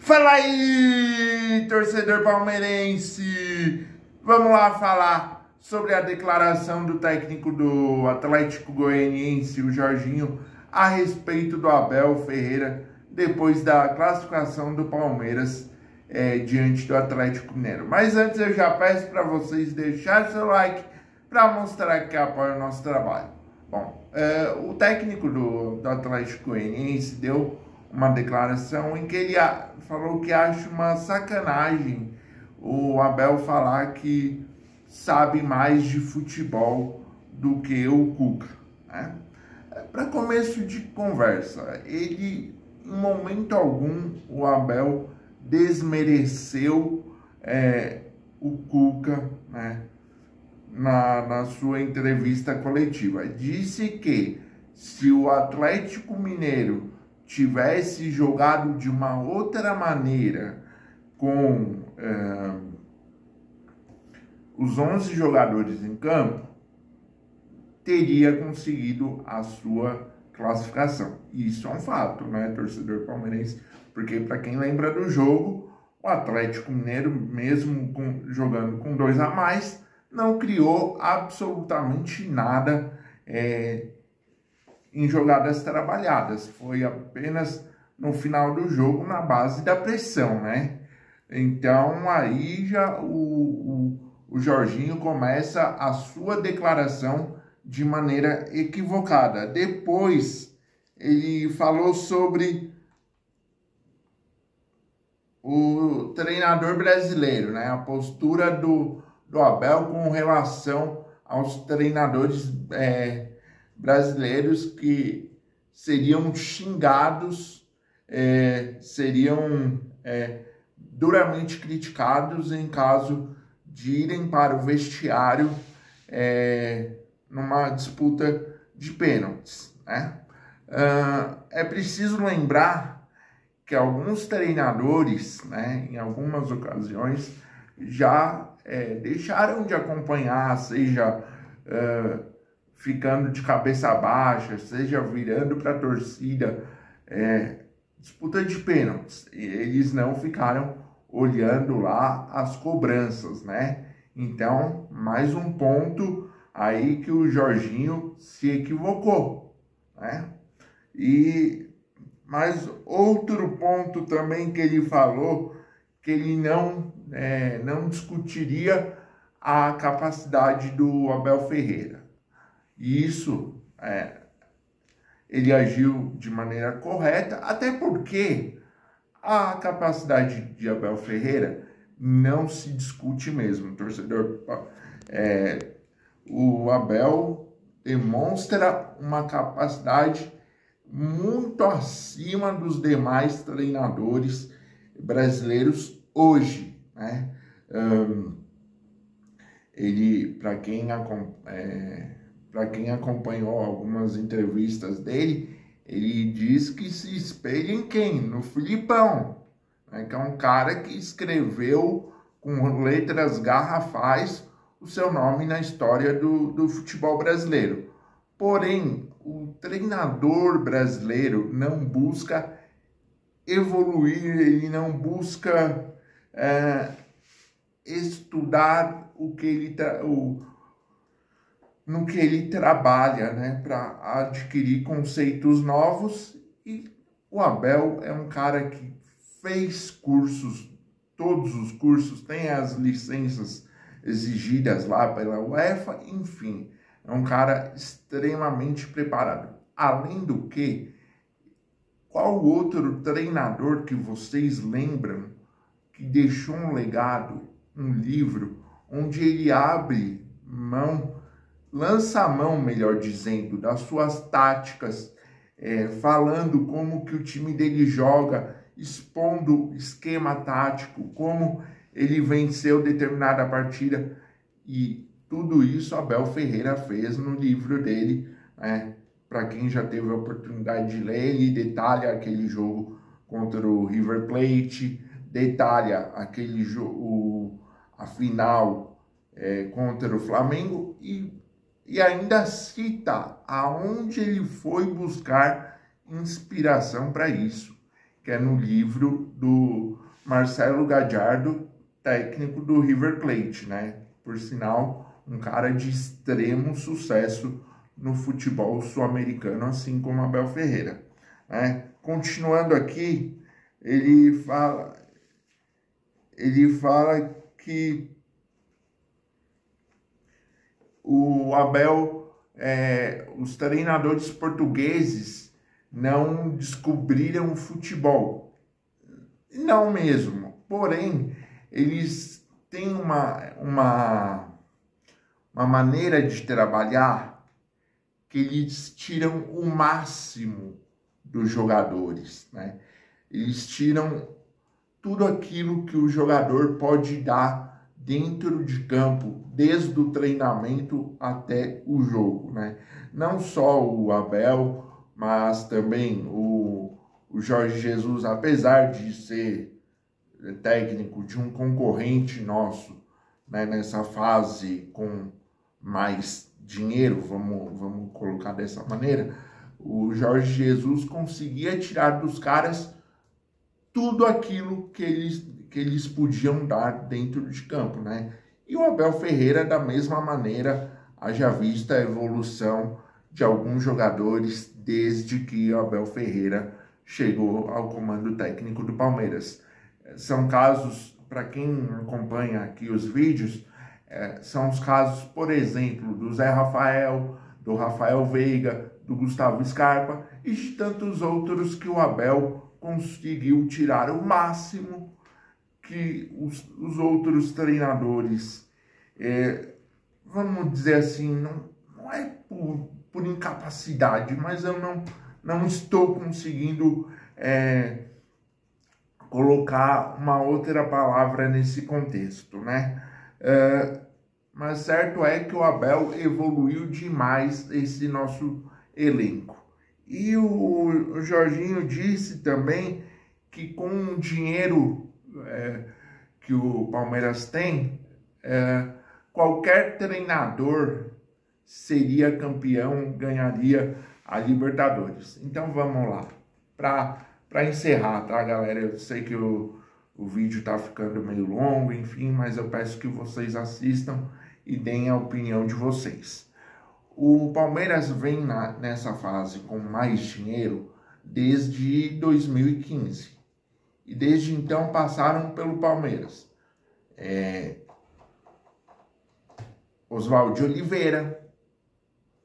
Fala aí, torcedor palmeirense! Vamos lá falar sobre a declaração do técnico do Atlético Goianiense, o Jorginho, a respeito do Abel Ferreira, depois da classificação do Palmeiras diante do Atlético Mineiro. Mas antes eu já peço para vocês deixarem seu like para mostrar que apoia o nosso trabalho. Bom, o técnico do Atlético Goianiense deu uma declaração em que ele falou que acha uma sacanagem o Abel falar que sabe mais de futebol do que o Cuca, né? Para começo de conversa, ele, em momento algum, o Abel desmereceu o Cuca, né, na sua entrevista coletiva. Disse que se o Atlético Mineiro tivesse jogado de uma outra maneira com os 11 jogadores em campo, teria conseguido a sua classificação. Isso é um fato, né, torcedor palmeirense? Porque, para quem lembra do jogo, o Atlético Mineiro, mesmo jogando com 2 a mais, não criou absolutamente nada em jogadas trabalhadas. Foi apenas no final do jogo, na base da pressão, né? Então, aí já o Jorginho começa a sua declaração de maneira equivocada. Depois, ele falou sobre o treinador brasileiro, né? A postura do Abel com relação aos treinadores brasileiros que seriam xingados, seriam duramente criticados em caso de irem para o vestiário numa disputa de pênaltis, né? É preciso lembrar que alguns treinadores, né, em algumas ocasiões, já deixaram de acompanhar, seja ficando de cabeça baixa, seja virando para a torcida, disputa de pênaltis. Eles não ficaram olhando lá as cobranças, né? Então, mais um ponto aí que o Jorginho se equivocou, né? E mais outro ponto também que ele falou, que ele não discutiria a capacidade do Abel Ferreira. E isso, ele agiu de maneira correta, até porque a capacidade de Abel Ferreira não se discute mesmo, torcedor. O Abel demonstra uma capacidade muito acima dos demais treinadores brasileiros hoje, né? Ele, para quem acompanhou algumas entrevistas dele, ele diz que se espelha em quem? No Filipão, né? Que é um cara que escreveu com letras garrafais o seu nome na história do futebol brasileiro. Porém, o treinador brasileiro não busca evoluir, ele não busca estudar no que ele trabalha, né, para adquirir conceitos novos. E o Abel é um cara que fez cursos, todos os cursos, tem as licenças exigidas lá pela UEFA, enfim, é um cara extremamente preparado. Além do que, qual outro treinador que vocês lembram que deixou um legado, um livro, onde ele abre mão, lança a mão, melhor dizendo, das suas táticas, falando como que o time dele joga, expondo esquema tático, como ele venceu determinada partida? E tudo isso Abel Ferreira fez no livro dele, né? Para quem já teve a oportunidade de ler, ele detalha aquele jogo contra o River Plate, detalha aquele jogo, a final contra o Flamengo, e ainda cita aonde ele foi buscar inspiração para isso. que é no livro do Marcelo Gallardo, técnico do River Plate, né? Por sinal, um cara de extremo sucesso no futebol sul-americano, assim como Abel Ferreira, né? Continuando aqui, ele fala que o Abel, os treinadores portugueses não descobriram o futebol. Não mesmo. Porém, eles têm uma maneira de trabalhar que eles tiram o máximo dos jogadores, né? Eles tiram tudo aquilo que o jogador pode dar dentro de campo, desde o treinamento até o jogo, né? Não só o Abel, mas também o Jorge Jesus, apesar de ser técnico de um concorrente nosso, né, nessa fase com mais dinheiro, vamos colocar dessa maneira, o Jorge Jesus conseguia tirar dos caras tudo aquilo que eles podiam dar dentro de campo, né? E o Abel Ferreira, da mesma maneira, haja vista a evolução de alguns jogadores desde que o Abel Ferreira chegou ao comando técnico do Palmeiras. São casos, para quem acompanha aqui os vídeos, são os casos, por exemplo, do Zé Rafael, do Rafael Veiga, do Gustavo Scarpa e de tantos outros que o Abel conseguiu tirar o máximo que os outros treinadores, vamos dizer assim, não é por incapacidade, mas eu não estou conseguindo colocar uma outra palavra nesse contexto, né? Mas certo é que o Abel evoluiu demais esse nosso elenco. E o Jorginho disse também que com o dinheiro que o Palmeiras tem, qualquer treinador seria campeão, ganharia a Libertadores. Então vamos lá, para encerrar, tá, galera? Eu sei que o vídeo tá ficando meio longo, enfim, mas eu peço que vocês assistam e deem a opinião de vocês. O Palmeiras vem nessa fase com mais dinheiro desde 2015. E desde então passaram pelo Palmeiras Oswaldo de Oliveira,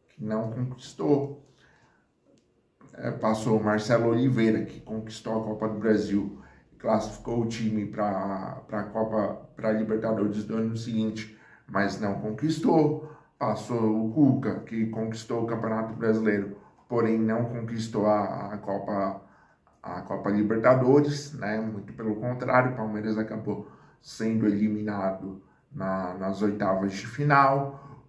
que não conquistou. Passou Marcelo Oliveira, que conquistou a Copa do Brasil, classificou o time para a Libertadores do ano seguinte, mas não conquistou. Passou o Cuca, que conquistou o Campeonato Brasileiro, porém não conquistou a Copa Libertadores, né? Muito pelo contrário, o Palmeiras acabou sendo eliminado nas oitavas de final.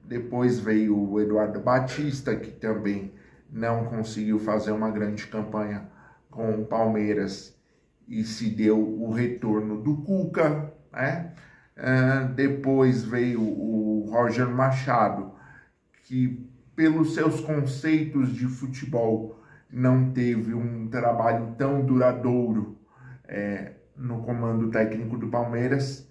Depois veio o Eduardo Batista, que também não conseguiu fazer uma grande campanha com o Palmeiras e se deu o retorno do Cuca, né? Depois veio o Roger Machado, que pelos seus conceitos de futebol não teve um trabalho tão duradouro no comando técnico do Palmeiras,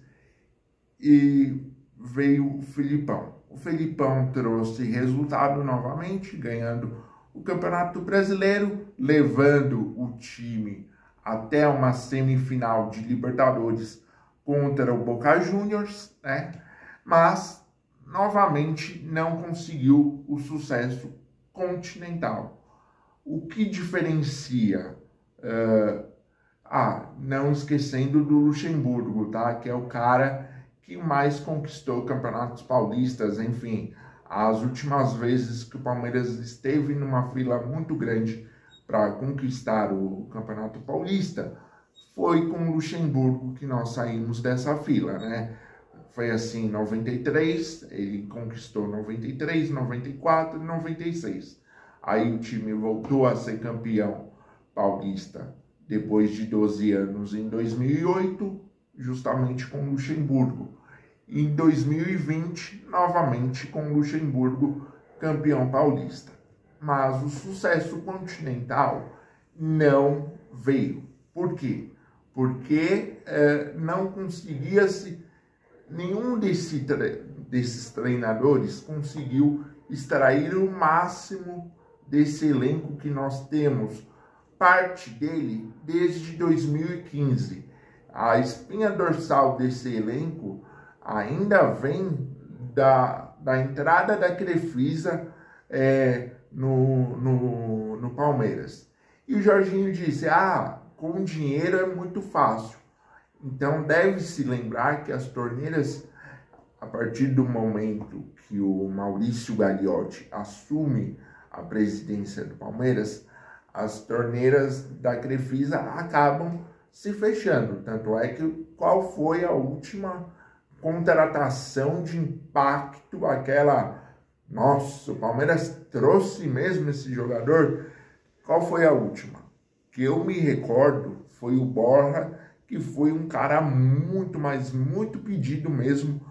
e veio o Felipão. O Felipão trouxe resultado novamente, ganhando o Campeonato Brasileiro, levando o time até uma semifinal de Libertadores contra o Boca Juniors, né? Mas novamente não conseguiu o sucesso continental. O que diferencia, não esquecendo do Luxemburgo, tá? Que é o cara que mais conquistou campeonatos paulistas, enfim, as últimas vezes que o Palmeiras esteve numa fila muito grande para conquistar o Campeonato Paulista, foi com o Luxemburgo que nós saímos dessa fila, né? Foi assim em 93, ele conquistou 93, 94 e 96. Aí o time voltou a ser campeão paulista depois de 12 anos em 2008, justamente com o Luxemburgo. E em 2020, novamente com o Luxemburgo campeão paulista. Mas o sucesso continental não veio. Por quê? Porque não conseguia-se, nenhum desses treinadores conseguiu extrair o máximo desse elenco que nós temos, parte dele desde 2015. A espinha dorsal desse elenco ainda vem da entrada da Crefisa no Palmeiras. E o Jorginho disse, com dinheiro é muito fácil. Então deve-se lembrar que as torneiras, a partir do momento que o Maurício Gagliotti assume a presidência do Palmeiras, as torneiras da Crefisa acabam se fechando. Tanto é que qual foi a última contratação de impacto, nossa, o Palmeiras trouxe mesmo esse jogador? Qual foi a última? Que eu me recordo foi o Borja, que foi um cara muito, mas muito pedido mesmo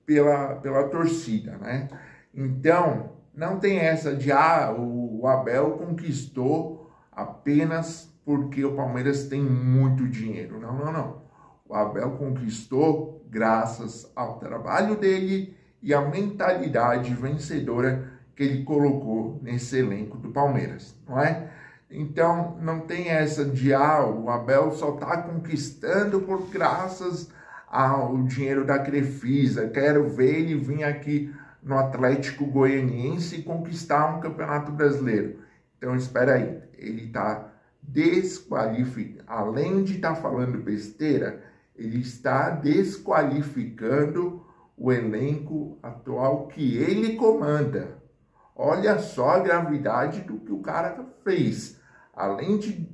pela torcida, né? Então, não tem essa de, o Abel conquistou apenas porque o Palmeiras tem muito dinheiro. Não, não, não. O Abel conquistou graças ao trabalho dele e à mentalidade vencedora que ele colocou nesse elenco do Palmeiras, não é? Então, não tem essa de, o Abel só está conquistando por graças ao dinheiro da Crefisa. Quero ver ele vir aqui no Atlético Goianiense e conquistar um Campeonato Brasileiro. Então, espera aí. Ele está desqualificando, além de estar falando besteira, ele está desqualificando o elenco atual que ele comanda. Olha só a gravidade do que o cara fez. Além de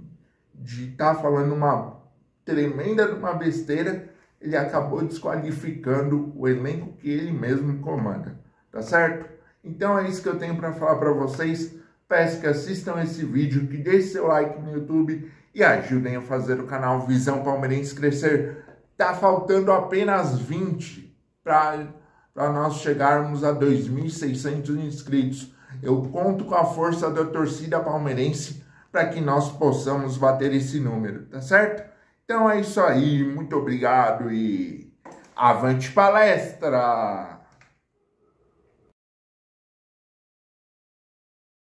estar falando uma tremenda uma besteira, ele acabou desqualificando o elenco que ele mesmo comanda. Tá certo? Então é isso que eu tenho para falar para vocês. Peço que assistam esse vídeo, que deixem seu like no YouTube e ajudem a fazer o canal Visão Palmeirense crescer. Tá faltando apenas 20 para nós chegarmos a 2.600 inscritos. Eu conto com a força da torcida palmeirense para que nós possamos bater esse número, tá certo? Então é isso aí, muito obrigado e avante palestra!